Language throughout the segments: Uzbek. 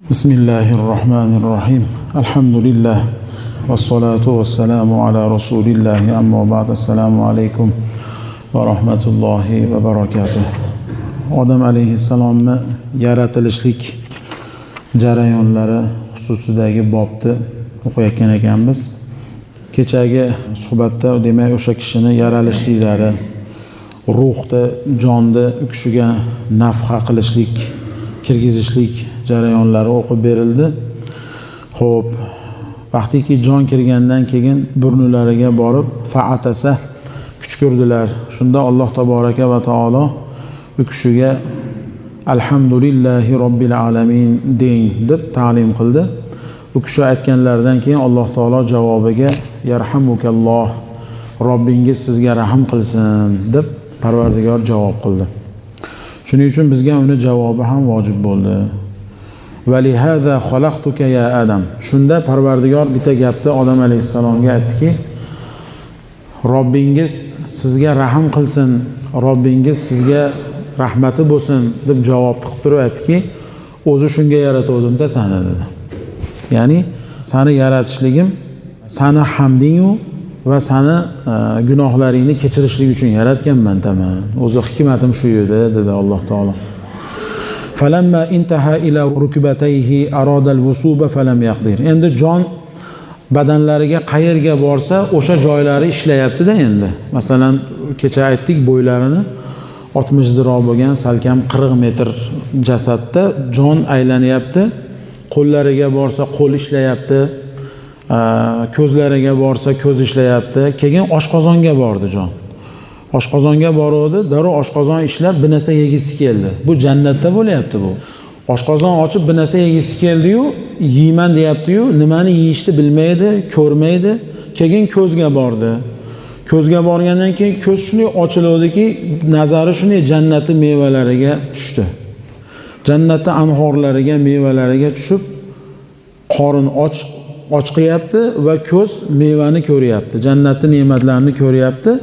Bismillahirrahmanirrahim. Elhamdülillah. Vessalatu vesselamu ala Resulillahi amma ba'd. Esselamu aleyküm ve rahmetullahi ve berekatuh. Odam aleyhissalomni yaratilishlik jarayonlari xususidagi bobni o'qiyotgan ekanmiz. Kechagi suhbatda demak o'sha kishini yaralishliklari, ruhda, jonda u kishiga nafha qilishlik, kirgizishlik jarayonlari o'qib berildi. Xo'p, vaqtiki jon kirgandan keyin burnulariga borib fa'atasa kuchkurdilar. Shunda Alloh taboraka va taolo u kishiga alhamdulillahi robbil alamin deng deb ta'lim qildi. U kishi aytganlaridan keyin Alloh taolo javobiga yarhamukalloh, Robbingiz sizga rahim qilsin deb Parvardigor javob qildi. Shuning uchun bizga uni javobi ham vojib bo'ldi. Valihada xalaqtuka ya Adam. Shunda Parvardigor bitta gapni Odam alayhissalomga aytdiki, Robbingiz sizga rahim qilsin, Robbingiz sizga rahmati bo'lsin deb javob qilib turib aytdiki, o'zi shunga yaratuvdim-da seni dedi. Ya'ni seni yaratishligim seni hamdingu va seni gunohlaringni kechirishlik uchun yaratganman tamam. O'zi hikmatim shu edi dedi Alloh taolo. Falamma intaha ila rukbatayhi arada al-wusuba falam yaqdir. Endi jon badanlariga qayerga borsa o'sha joylari ishlayapti-da endi. Masalan, kecha aytdik bo'ylarini 60 ziro bo'lgan salkam 40 metr jasadda jon aylanyapti. Qo'llariga borsa qo'l ishlayapti. Ko'zlariga borsa ko'z ishlayapti. Keyin oshqozonga bordi jon. Oshqozonga boruvdi, darrov oshqozon ishlab bir narsa yegisi keldi. Bu jannatda bo'lyapti bu. Oshqozon ochib bir narsa yegisi keldi-yu, yeyman deyapti-yu, nimani yeyishni bilmaydi, ko'rmaydi. Keyin ko'zga bordi. Ko'zga borgandan keyin ko'z shunday ochiluvdiki, nazari shunday jannatning mevalariga tushdi. Jannatning anhorlariga, mevalariga tushib, qorin och qilyapti va ko'z mevani ko'ryapti, jannatning ne'matlarini ko'ryapti.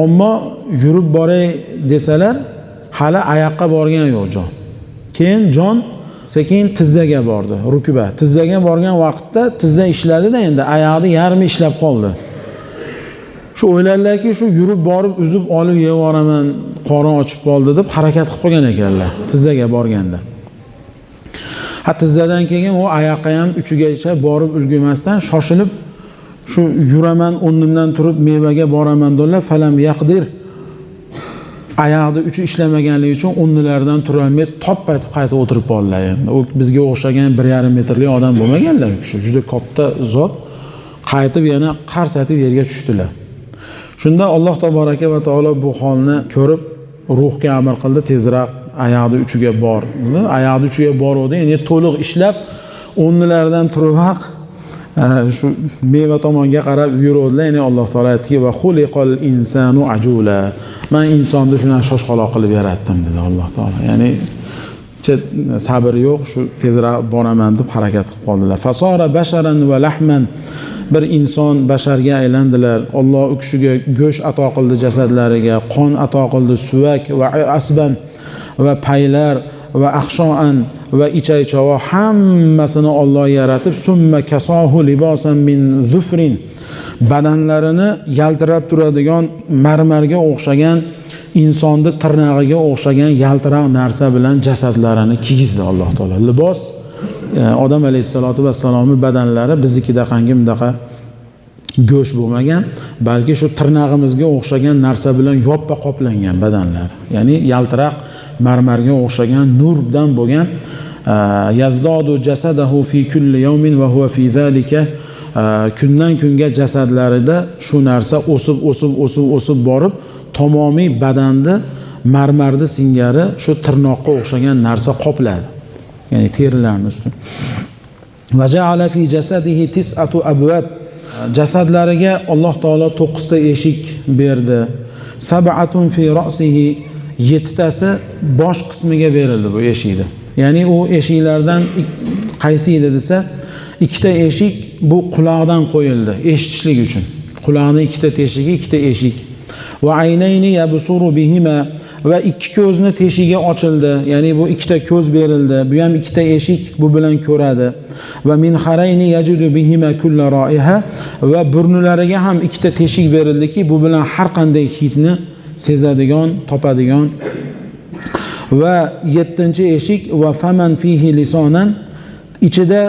Ammo yurib boray desalar, hali oyoqqa borgan yo'q jon. Keyin jon sekin tizzaga bordi, rukba. Tizzaga borgan vaqtda tizza ishladi-da endi oyoqni yarmi ishlab qoldi. Shu o'ylarlarki, shu yurib borib uzib olib yeb yuboraman, qorin ochib qoldi deb harakat qilib qo'ygan ekanlar tizzaga borganda. Tizzadan keyin u oyoqqa ham uchigacha borib ulgurmasdan shoshilib shu yuraman, o'rnimdan turib mevaga boraman dedilar. Falam yaqdir. Oyoqni uchi ishlamaganligi uchun o'rnlaridan tura olmay top aytib qaytib o'tirib qoldilar endi. U bizga o'xshagan 1,5 metrlik odam bo'lmaganlar u kishi. Juda katta zot. Qaytib yana qars etib yerga tushdilar. Shunda Alloh taboraka va taolo bu holni ko'rib ruhga amr qildi, tezroq oyoqni uchiga bor. Oyoqni uchiga boruvdi, ya'ni to'liq ishlab o'rnlaridan turib shu meva tomonga qarab yuruvdilar. Ya'ni Alloh taolo aytdiki, va xuliqal insanu ajula. Men insonni shundan shoshqaloq qilib yaratdim dedi Alloh taolo. Ya'ni sabr yo'q, shu tezroq boraman deb harakat qilib qoldilar. Fasora basharan va lahman. Bir inson basharga aylandilar. Alloh u kishiga go'sht ato qildi jasadlariga, qon ato qildi, suvak va asban va paylar va ahshoan va ichaychavo hammasini Alloh yaratib, summa kasohu libosan min zufrin. Badanlarini yaltirab turadigan marmarga o'xshagan, insonni tirnog'iga o'xshagan yaltiroq narsa bilan jasadlarini kiygizdi Alloh taolo. Libos Odam alayhisolatu vassalomning badanlari biznikida qangi-bundaqa go'sht bo'lmagan, balki shu tirnog'imizga o'xshagan narsa bilan yoppa qoplangan badanlar. Ya'ni yaltiroq marmarga o'xshagan nurdan bo'lgan. Yazdodu jasadahu fi kulli yawmin va huwa fi zalika. Kundan kunga jasadlarida shu narsa o'sib borib, tamomiy badanni marmarni singari shu tirnoqqa o'xshagan narsa qopladi. Ya'ni terilarning ustun. Va ja'ala fi jasadihi tis'atu abwab. Jasadlariga Alloh taolo 9 ta eshik berdi. Sab'atun fi ra'sihi. 7 tasi bosh qismiga berildi bu eshikda. Ya'ni u eshiklardan qaysi edi desa, 2 ta eshik bu quloqdan qo'yildi, eshitishlik uchun. Quloqning 2 ta teshigi, 2 ta eshik. Va aynayni yabsuru bihima va ikki ko'zni teshigi ochildi, ya'ni bu ikkita ko'z berildi, bu ham ikkita eshik, bu bilan ko'radi. Va min harayni yajudu bihima kull ra'iha, va burnulariga ham ikkita teshik berildiki, bu bilan har qanday hidni sezadigan, topadigan. Va 7-eshik va faman fihi lisonan, ichida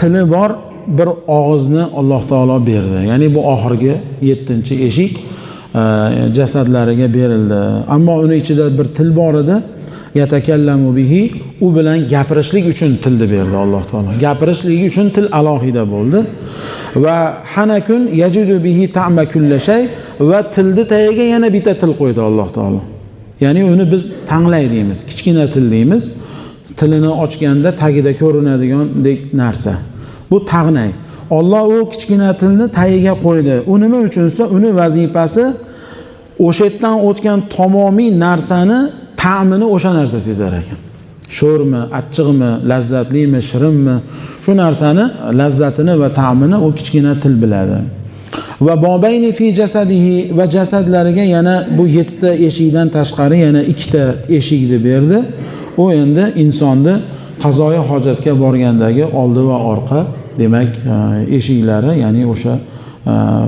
tili bor bir og'izni Alloh taolo berdi. Ya'ni bu oxirgi 7-eshik jasadlariga berildi. Ammo uni ichida bir til bor edi. Yatakallamu bihi, u bilan gapirishlik uchun tilni berdi Alloh taolo. Gapirishligi uchun til alohida bo'ldi. Va hanakun yajudu bihi ta'ma kulli shay, va tilni tagiga yana bitta til qo'ydi Alloh taolo. Ya'ni uni biz tanglay deymiz, kichkina til deymiz. Tilini ochganda tagida ko'rinadigan narsa. Bu tag'nay. Alloh u kichkina tilni tagiga qo'ydi. U nima uchunsa, uni vazifasi o'sha yerdan o'tgan tamomiy narsani ta'mini o'sha narsa sezar ekan. Sho'rmi, achchig'mi, lazzatlimi, shirinmi, shu narsani lazzatini va ta'mini u kichkina til biladi. Va bobayni fi jasadihi, va jasadlariga yana bu 7 ta eshikdan tashqari yana 2 ta eshikni berdi. U endi insonni qazoyi hojatga borgandagi oldi va orqa, demak, eshiklari, ya'ni o'sha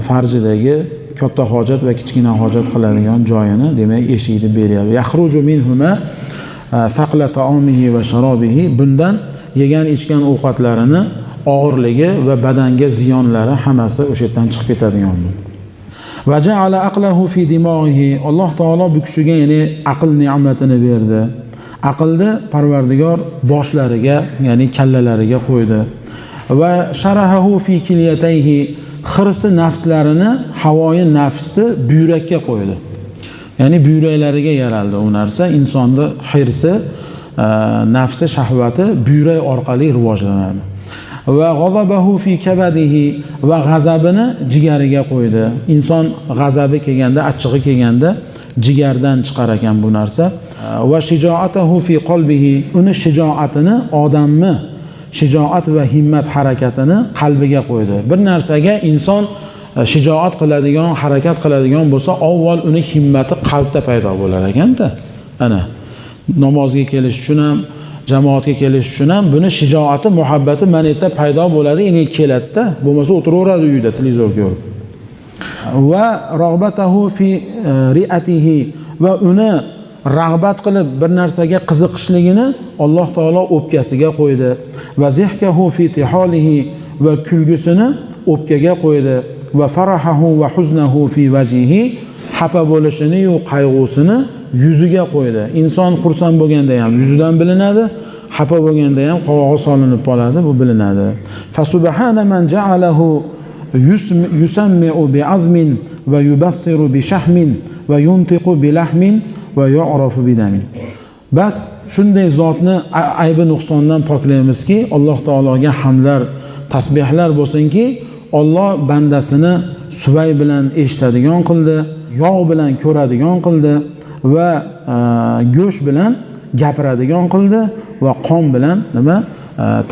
farjidagi katta hojat va kichkina hojat qiladigan joyini, demak, eshikni beryapti. Yakhruju minhuma faqla ta'amihi va sharobihi, bundan yegan ichgan ovqatlarini og'irligi va badanga ziyonlari hammasi o'sha yerdan chiqib ketadigan bo'ldi. Va ja'ala aqlahu fi dimog'ihi, Alloh taolo bu kishiga ya'ni aql ne'matini berdi. Aqlni Parvardigor boshlariga, ya'ni kallalariga qo'ydi. Va sharahahu fi kilyatayhi, xirsi nafslarini, havoyi nafsni buyrakka qo'ydi. Ya'ni buyraklariga yaraldi u narsa. Insonning hirsi, nafsi, shahvati buyrak orqali rivojlanadi. Va g'azabahu fi kabadihi, va g'azabini jigariga qo'ydi. Inson g'azabi kelganda, achchig'i kelganda jigardan chiqar ekan bu narsa. Va shijoatahu fi qalbihi, uni shijoatini, odamni shijoat va himmat harakatini qalbiga qo'ydi. Bir narsaga inson shijoat qiladigan, harakat qiladigan bo'lsa, avval uni himmati qalbda paydo bo'lar ekan-da. Ana namozga kelish uchun ham, jamoatga kelish uchun ham buni shijoati, muhabbati mana yerda paydo bo'ladi, ya'ni keladi-da. Bo'lmasa o'tiraveradi uyda televizor ko'rib. Va rag'batahu fi ri'atihi, va uni rag'bat qilib bir narsaga qiziqishligini Alloh taolo o'pkasiga qo'ydi. Va zihkahu fi tiholihi, va kulgusini o'pkaga qo'ydi. Va farahahu va huznahu fi wajhihi, xafa bo'lishini yu qayg'usini yuziga qo'ydi. Inson xursand bo'lganda ham yuzidan bilinadi, xafa bo'lganda ham qovog'i solinib qoladi, bu bilinadi. Fa subhana man ja'alahu yusammi'u bi'azmin va yubassiru bi shahmin va yuntiqu bi lahmin va yu'rafu bi damin. Bas shunday zotni aybi nuqsondan poklaymizki, Alloh taologa hamdlar, tasbihlar bo'lsinki, Alloh bandasini suvay bilan eshitadigan qildi, yog' bilan ko'radigan qildi va go'sht bilan gapiradigan qildi va qon bilan nima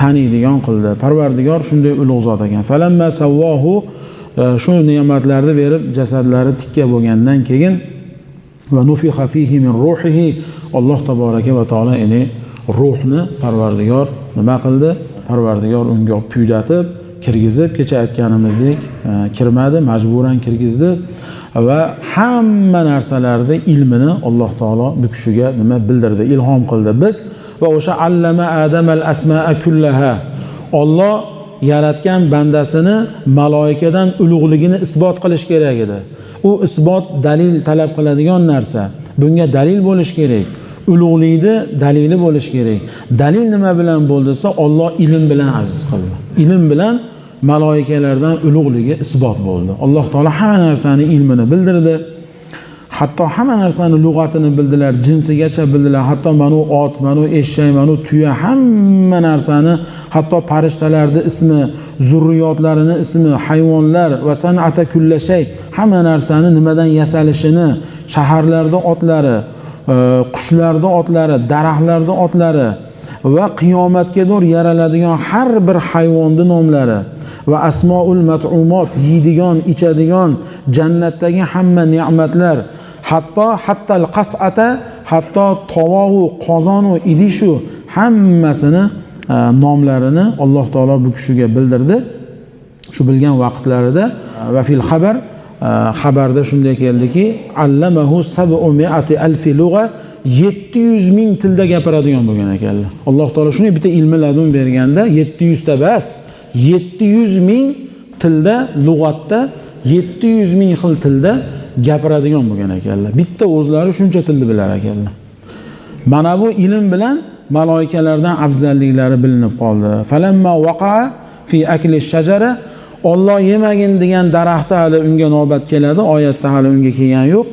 taniydigan qildi. Parvardigor shunday ulug' zot ekan. Falamma savvahu, shu ne'matlarni berib jasadlari tikka bo'lgandan keyin va nufixa fihi min ruhihi, Alloh taboraka va taolo eni ruhni Parvardigor nima qildi? Parvardigor unga puydatib, kirgizib, kecha aytganimizdek, kirmadi, majburan kirgizdi va hamma narsalarda ilmini Alloh taolo bu kishiga nima bildirdi, ilhom qildi. Biz va o'sha allama adamal asmaa kullaha, Alloh yaratgan bandasini maloikadan ulug'ligini isbot qilish kerak edi. U isbot dalil talab qiladigan narsa. Bunga dalil bo'lish kerak. Ulug'likni dalili bo'lish kerak. Dalil nima bilan bo'ldisa, Alloh ilm bilan aziz qildi. Ilm bilan maloikalardan ulug'ligi isbot bo'ldi. Alloh taolo hamma narsani ilmini bildirdi. Hatto hamma narsani lug'atini bildilar, jinsigacha bildilar. Hatto manu ot, manu eshak, manu tuya, hamma narsani, hatto farishtalarning ismi, zurriyotlarini ismi, hayvonlar va san'ata kulli shay, hamma narsani nimadan yasalishini, shaharlarda otlari, qushlarda otlari, daraxtlarda otlari va qiyomatga doğru yaraladigan har bir hayvonning nomlari va asmoul mat'umot, yeydigan, ichadigan, jannatdagi hamma ne'matlar, hatto al qas'ata, hatto tovoq, qozon va idishu hammasini nomlarini Alloh taolo bu kishiga bildirdi. Shu bilgan vaqtlarida va fil xabar xabarda shunday keldiki, allamahu 700,000 lug'a, 700 ming tilda gapiradigan bo'lgan ekanlar. Alloh taolo shunday bitta ilmi ladun berganda 700 ta bas, 700 ming tilda, lug'atda 700 ming xil tilda gapiradigan bo'lgan ekanlar. Bitta o'zlari shuncha tilni bilar ekanlar. Mana bu ilm bilan malaikalardan afzalliklari bilinib qoldi. Falamma waqa'a fi akli shajara, Alloh yemagin degan daraxtda hali unga navbat keladi, oyatda hali unga kelgan yo'q.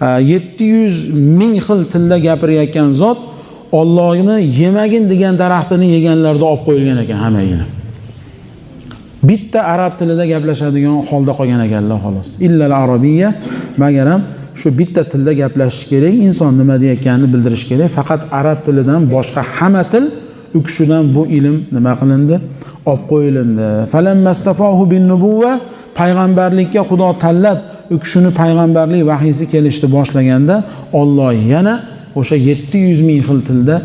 700 ming xil tilda gapirayotgan zot Allohni yemagin degan daraxtini yeganlarda olib qo'yilgan ekan hammagini. Bitta arab tilida gaplashadigan holda qolgan ekanlar xolos. Illal arabiyya, magaram shu bitta tilda gaplashish kerak, inson nima deyotganini bildirish kerak. Faqat arab tilidan boshqa hamma til u kishidan bu ilm nima qilindi? Olib qo'yilindi. Falammastafahu bin-nubuwwa, payg'ambarlikka Xudo tanlab u kishini payg'ambarlik vahiysi kelishni boshlaganda Alloh yana o'sha 700 ming xil tilda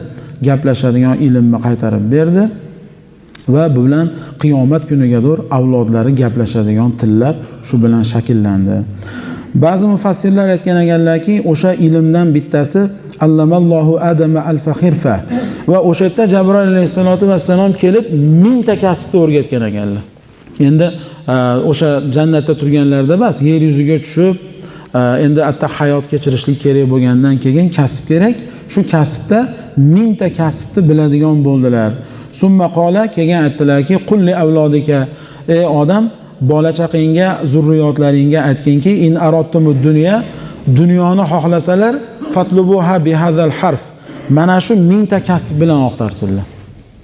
gaplashadigan ilmni qaytarib berdi va bu bilan qiyomat kunigadir avlodlari gaplashadigan tillar shu bilan shakllandi. Ba'zi mufassirlar aytgan ekanlarki, o'sha ilmdan bittasi allamallohu adama al-fakhirfa va o'sha yerda Jabroil alayhisolatu vassalom kelib 1000 ta kasbni o'rgatgan ekanlar. Endi o'sha jannatda turganlarda emas, yer yuziga tushib, endi atta hayot kechirishlik kerak bo'lgandan keyin kasb kerak. Shu kasbda 1000 ta kasbni biladigan bo'ldilar. Summa qola, keyin aytdilarki, qulli avlodika, ey odam, bola chaqangga, zurriyotlaringga aytkinki, in aradtumud dunya, dunyoni xohlasalar, fatlubuha bihadzal harf. Mana shu 1000 ta kasb bilan oqtarsinlar.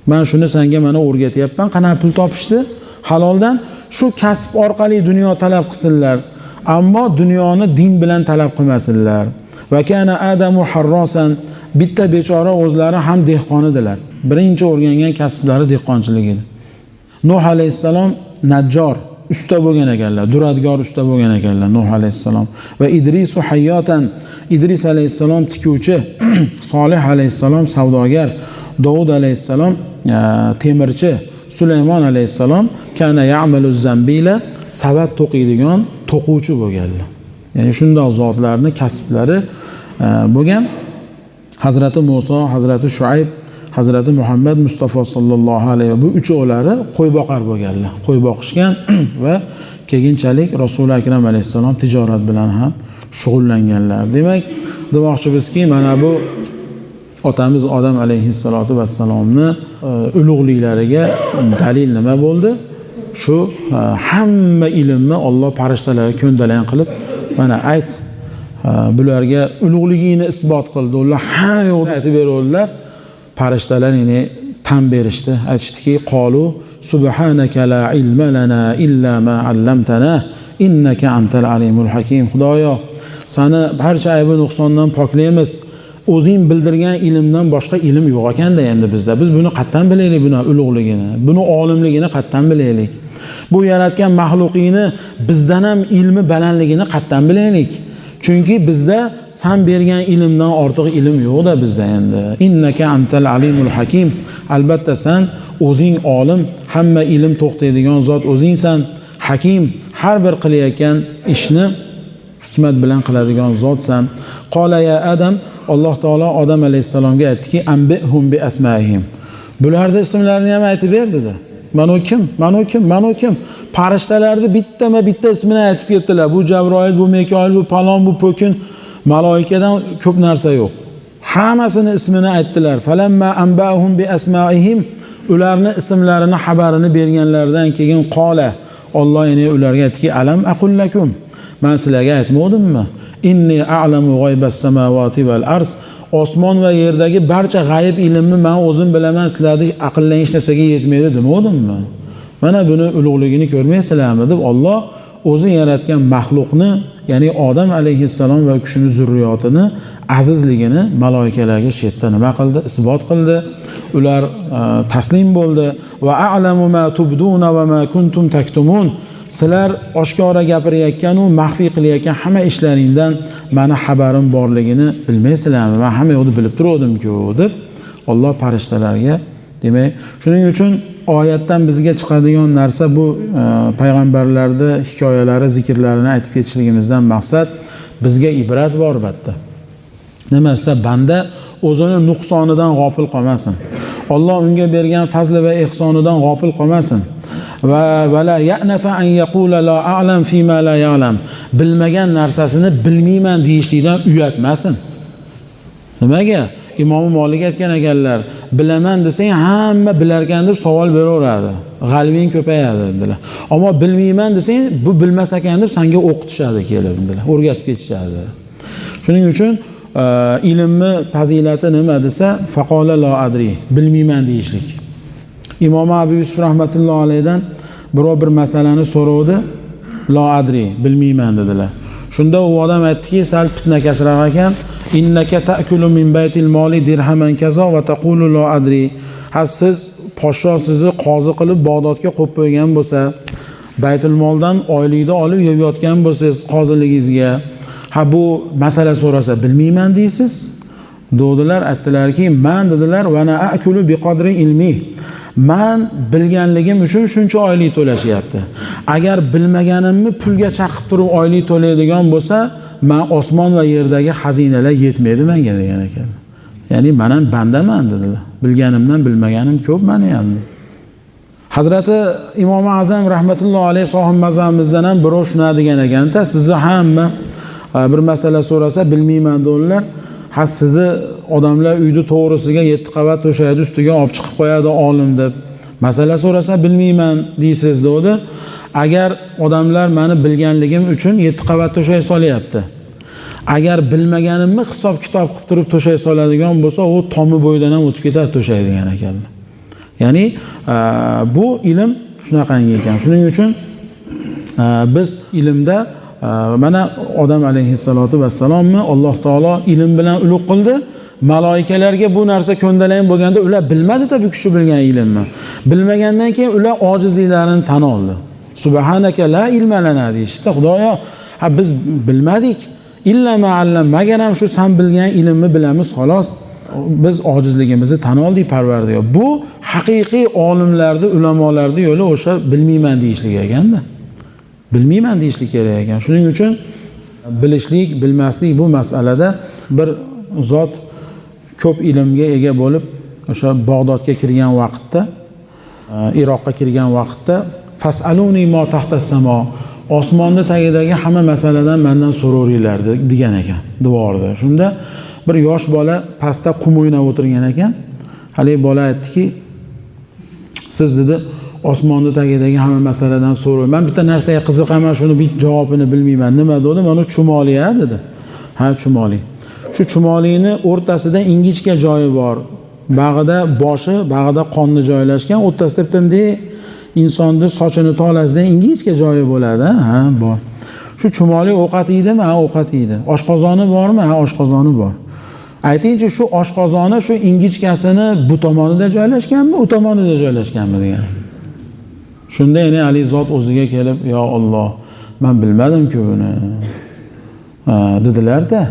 Men shuni senga mana o'rgatyapman, qana pul topishdi haloldan, shu kasb orqali dunyo talab qilsinlar, ammo dunyoni din bilan talab qilmasinlar. Va kana adamu harrosan, bitta bechora o'zlari ham dehqon edilar. Birinchi o'rgangan kasblari dehqonchilik edi. Nuh alayhisalom najjor, usta bo'lgan ekanlar, duradgor usta bo'lgan ekanlar Nuh alayhisalom. Va Idrisu hayyotan, Idris alayhisalom tikuvchi, Solih alayhisalom savdogar, Davud alayhisalom temirchi, Sulaymon alayhisalom kana ya'malu zambila, savat to'qiydigan to'quvchi bo'lganlar. Ya'ni shunday zotlarning kasblari bo'lgan. Hazrati Musa, Hazrati Shuayb, Hazrati Muhammad Mustafa sallallohu alayhi bu uchovlari qo'y boqar bo'lganlar. Qo'y boqishgan va keyinchalik Rasul akram alayhisalom tijorat bilan ham shug'ullanganlar. Demak, demoqchimizki, mana bu otamiz Odam alayhissalatu vassalomni ulug'liklariga dalil nima bo'ldi? Shu hamma ilmni Alloh farishtalarga ko'ndalang qilib, mana ayt, bularga ulug'ligini isbot qildi. Ular har yo'lda aytib berdilar. Farishtalar yine tan berishdi. Aytishdiki, qolu subhanaka la ilma lana illa ma 'allamtana innaka antal alimul hakim. Xudoyo, seni barcha aybi nuqsondan poklaymiz. O'zing bildirgan ilmdan boshqa ilm yo'q ekanda endi bizda. Biz buni qatdan bilaylik, buni ulug'ligini, buni olimligini qatdan bilaylik. Bu yaratgan mahluqini bizdan ham ilmi balandligini qatdan bilaylik. Chunki bizda sen bergan ilmdan ortiq ilm yo'q-da bizda endi. Innaka antal alimul hakim. Albatta sen o'zing olim, hamma ilm to'xtaydigan zot o'zingsan. Hakim, har bir qilayotgan ishni hikmat bilan qiladigan zotsan. Qola ya Adam, Alloh taolo Odam alayhisalomga aytdiki, ambihum bi asmaihim. Bularda ismlarini ham aytib ber dedi. Mana kim? Mana kim? Mana kim? Farishtalarni bitta ismini aytib ketdilar. Bu Jabroil, bu Mikoil, bu palon, bu po'kin. Malaikadan ko'p narsa yo'q. Hammasini ismini aytdilar. Falamma ambahum bi asmaihim, ularni ismlarini xabarini berganlardan keyin qola, Alloh yana ularga aytdiki, alam aqul lakum, men sizlarga aytmadimmi? Inni a'lamu g'oybas samawati val ars, osmon va yerdagi barcha g'ayb ilmni men o'zim bilaman, sizlarni aqllangish narsaga yetmaydi demadimmi? Mana buni ulug'ligini ko'rmaysizlarmi deb Alloh o'zi yaratgan maxluqni, ya'ni Odam alayhissalom va u kishining zurriyotini azizligini maloikalarga shetda nima qildi? Isbot qildi. Ular taslim bo'ldi. Va a'lamu ma tubduna va ma kuntum taktumun. Sizlar oshkora gapirayotgan u maxfiy qilayotgan hamma ishlaringdan meni xabarim borligini bilmaysizlarmi? Men hamma yo'qni bilib turdim-ku deb Alloh farishtalarga, demak, shuning uchun oyatdan bizga chiqadigan narsa bu payg'ambarlarning hikoyalari, zikrlarini aytib ketishligimizdan maqsad bizga ibrat bor albatta. Nima desa, banda o'zini nuqsonidan g'ofil qolmasin. Alloh unga bergan fazli va ehsonidan g'ofil qolmasin. Va la ya'nafa an yaqula la a'lam fi ma la ya'lam. Bilmagan narsasini bilmayman deyishlikdan uyatmasin. Nimaga? Imom Malik aytgan ekanlar, bilaman desang hamma bilar ekan deb savol beraveradi. G'albing ko'payadi dedilar. Ammo bilmayman desang, bu bilmas ekan deb senga o'qitishadi kelib dedilar. O'rgatib ketishadi. Shuning uchun ilmni fazilati nima desa, faqola la adri, bilmayman deyishlik. Imom Abu Yusuf rahmatullohi alaydan birov bir masalani so'rovdi, la adri, bilmayman dedilar. Shunda u odam aytdiki, sal fitnakashroq ekan, innaka ta'kulu min baytil moli dirhaman kaza va taqulu la adri. Siz podsho sizni qozi qilib Bag'dodga qo'yib qo'ygan bo'lsa, baytul moldan oylikni olib yeb yotgan bo'lsangiz qoziligingizga, bu masala so'rasa bilmayman deysiz. Dedilar, aytdilarki, men dedilar, va na akulu biqadri ilmi. Men bilganligim uchun shuncha oylik to'lashyapti. Agar bilmaganimni pulga chaqib turib oylik to'laydigan bo'lsa, men osmon va yerdagi xazinalar yetmaydi menga degan ekan. Ya'ni men ham bandaman dedilar. Bilganimdan bilmaganim ko'p meni ham. Hazrati Imom Azam rahmatullohi alayhi sohib mazhabimizdan ham birov shuna degan ekan-da, sizni hamma bir masala so'rasa bilmayman dedilar. Sizni odamlar uyni to'g'risiga 7 qavat to'shaydi, ustiga olib chiqib qo'yadi olim deb. Masala so'rasa bilmayman deysiz dedi. Agar odamlar meni bilganligim uchun 7 qavat to'shay solyapti. Agar bilmaganimni hisob kitob qilib turib to'shay soladigan bo'lsa, u tomi bo'yidan ham o'tib ketadi to'shay degan ekanlar. Ya'ni bu ilm shunaqangi ekan. Shuning uchun biz ilmda mana Odam alayhissalatu vassalomni Alloh taolo ilm bilan ulug' qildi. Maloikalarga bu narsa ko'ndalagan bo'lganda ular bilmadi-da bu kishi bilgan ilmni. Bilmagandan keyin ular ojizliklarini tan oldi. Subhanaka la ilma lana deyishdi. Xudoyo, biz bilmadik. Illa ma'allam, magar ham shu sen bilgan ilmni bilamiz xolos. Biz ojizligimizni tan oldik Parvardigor. Bu haqiqiy olimlarni, ulamolarning yo'li o'sha bilmayman deyishlik ekanda. Bilmayman deyishlik kerak ekan. Shuning uchun bilishlik, bilmaslik bu masalada bir zot ko'p ilmga ega bo'lib, o'sha Bag'dodga kirgan vaqtda, Iroqqa kirgan vaqtda fasaluni ma tahta samo, osmonni tagidagi hamma masaladan mendan so'ravringlar degan ekan devorda. Shunda bir yosh bola pastda qum o'ynab o'tirgan ekan. Hali bola aytdiki, siz dedi osmonni tagidagi hamma masaladan so'rayman. Men bitta narsaga qiziqaman, shuni bir javobini bilmayman. Nima dedi? Mana chumoliya dedi. Ha, chumoli. Shu chumolini o'rtasida ingichka joyi bor. Bag'ida boshi, bag'ida qonni joylashgan, o'rtasida bitta insonning sochini tolasida ingichka joyi bo'ladi. Ha, bor. Shu chumoli ovqat yeydimi? Ha, ovqat yeydi. Oshqozoni bormi? Ha, oshqozoni bor. Aytingchi, shu oshqozoni shu ingichkasini bu tomonida joylashganmi, u tomonida joylashganmi degan. Shunda yana Ali zot o'ziga kelib, "Yo Alloh, men bilmadim-ku buni." dedilar-da.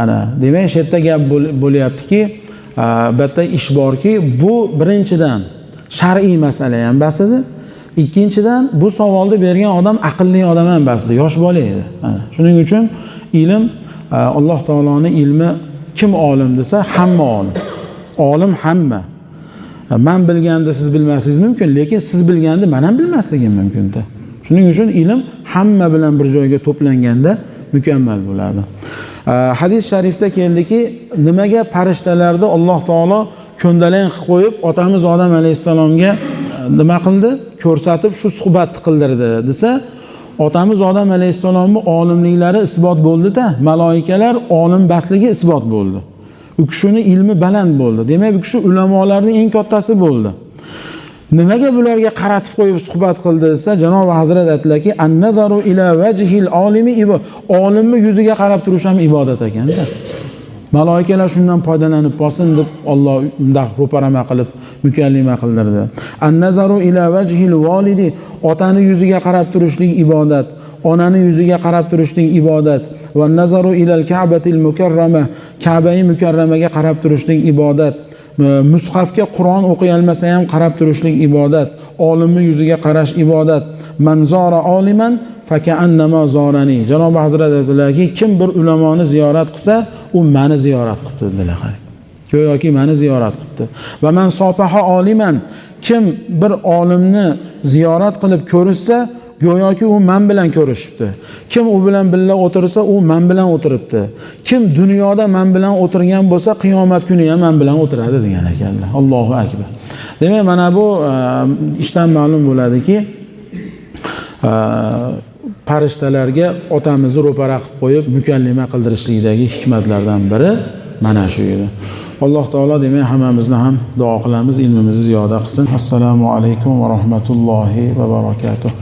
Ana, demak, shu yerda gap bo'lyaptiki, bitta ish borki, bu birinchidan shar'iy masala ham bas edi. Ikkinchidan bu savolni bergan odam aqlli odam ham bas edi, yosh bola edi. Ana, shuning uchun ilm, Alloh taoloning ilmi, kim olim desa, hamma olim. Olim hamma. Men bilganda siz bilmasingiz mumkin, lekin siz bilganda men ham bilmasligim mumkin-da. Shuning uchun ilm hamma bilan bir joyga to'planganda mukammal bo'ladi. Hadis sharifda keldiki, nimaga farishtalarni Alloh taolo ko'ndalang qilib qo'yib, otamiz Odam alayhisalomga nima qildi? Ko'rsatib shu suhbatni qildirdi desa, otamiz Odam alayhisalomning olimliklari isbot bo'ldi-da, maloikalar olim basligi isbot bo'ldi. U kishining ilmi baland bo'ldi. Demak, bu kishi ulamolarning eng kattasi bo'ldi. Nimaga bularga qaratib qo'yib suhbat qildi desa, Janob Hazrat aytdilarki, an-nazaru ila wajhil olimi olimni yuziga qarab turish ham ibodat ekanda. Maloikalar shundan foydalanib qolsin deb Alloh unda ro'parama qilib mukallima qildirdi. An-nazaru ila wajhil validi, otani yuziga qarab turishlik ibodat, onani yuziga qarab turishlik ibodat. Va nazaru ila al-ka'batil mukarrama, Ka'bai mukarramaga qarab turishlik ibodat. Mushafga Qur'on o'qiy olmasa ham qarab turishlik ibodat. Olimni yuziga qarash ibodat. Manzara oliman faka'annama zorani. Janob Hazrat aytdilarki, kim bir ulamoni ziyorat qilsa, u meni ziyorat qilibdi dedilar. Go'yoki meni ziyorat qilibdi. Va man sopaha oliman, kim bir olimni ziyorat qilib ko'rishsa, go'yoki u men bilan ko'rishibdi. Kim u bilan birga o'tirsa, u men bilan o'tiribdi. Kim dunyoda men bilan o'tirgan bo'lsa, qiyomat kuni ham men bilan o'tiradi degan ekanlar. Allohu akbar. Demak, mana bu ishdan ma'lum bo'ladiki, farishtalarga otamizni ro'para qilib qo'yib mukallima qildirishlikdagi hikmatlardan biri mana shu edi. Alloh taolo demak hammamizni ham duo qilamiz, ilmimizni ziyoda qilsin. Assalomu alaykum va rahmatullohi va barakatuh.